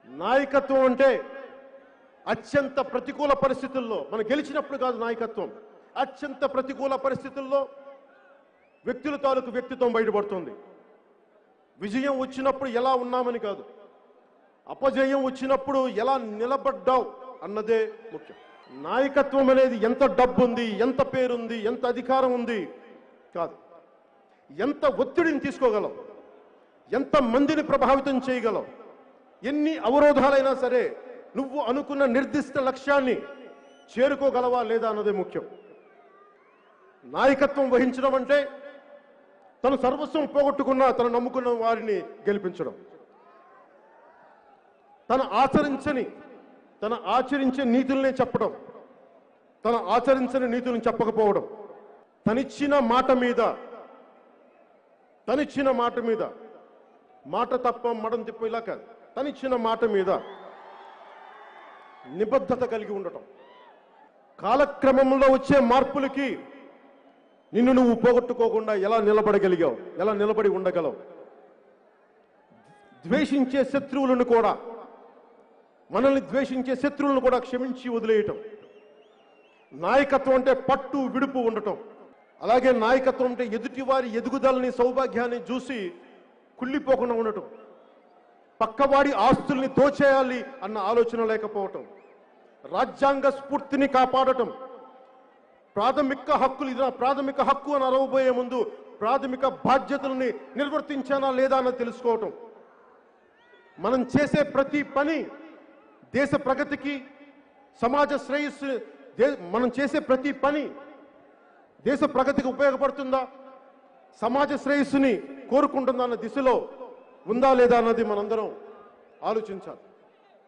నాయకత్వం అంటే అత్యంత ప్రతికూల పరిస్థితుల్లో మనం గెలిచినప్పుడు కాదు నాయకత్వం, అత్యంత ప్రతికూల పరిస్థితుల్లో వ్యక్తుల తాలూకు వ్యక్తిత్వం బయటపడుతుంది. విజయం వచ్చినప్పుడు ఎలా ఉన్నామని కాదు, అపజయం వచ్చినప్పుడు ఎలా నిలబడ్డావు అన్నదే ముఖ్యం. నాయకత్వం అనేది ఎంత డబ్బు ఉంది, ఎంత పేరుంది, ఎంత అధికారం ఉంది కాదు, ఎంత ఒత్తిడిని తీసుకోగలం, ఎంత మందిని ప్రభావితం చేయగలం, ఎన్ని అవరోధాలైనా సరే నువ్వు అనుకున్న నిర్దిష్ట లక్ష్యాన్ని చేరుకోగలవా లేదా అన్నదే ముఖ్యం. నాయకత్వం వహించడం అంటే తను సర్వస్వం పోగొట్టుకున్న తను నమ్ముకున్న వారిని గెలిపించడం, తన ఆచరించే నీతుల్నే చెప్పడం, తన ఆచరించని నీతులను చెప్పకపోవడం, తనిచ్చిన మాట మీద మాట తప్ప మడం తిప్ప ఇలా కాదు, తనిచ్చిన మాట మీద నిబద్ధత కలిగి ఉండటం, కాలక్రమంలో వచ్చే మార్పులకి నిన్ను నువ్వు పోగొట్టుకోకుండా ఎలా నిలబడగలిగావు, ఎలా నిలబడి ఉండగలవు, ద్వేషించే శత్రువులను కూడా, మనల్ని ద్వేషించే శత్రువులను కూడా క్షమించి వదిలేయటం. నాయకత్వం అంటే పట్టు విడుపు ఉండటం. అలాగే నాయకత్వం అంటే ఎదుటివారి ఎదుగుదలని సౌభాగ్యాన్ని చూసి కుళ్ళిపోకుండా ఉండటం, పక్కవాడి ఆస్తుల్ని దోచేయాలి అన్న ఆలోచన లేకపోవటం, రాజ్యాంగ స్ఫూర్తిని కాపాడటం, ప్రాథమిక హక్కు అని అరవబోయే ముందు ప్రాథమిక బాధ్యతల్ని నిర్వర్తించానా లేదా అన్నది తెలుసుకోవటం. మనం చేసే ప్రతి పని దేశ ప్రగతికి, సమాజ శ్రేయస్సు, మనం చేసే ప్రతి పని దేశ ప్రగతికి ఉపయోగపడుతుందా, సమాజ శ్రేయస్సుని కోరుకుంటుందా అన్న దిశలో ఉందా లేదా అన్నది మనందరం ఆలోచించాలి.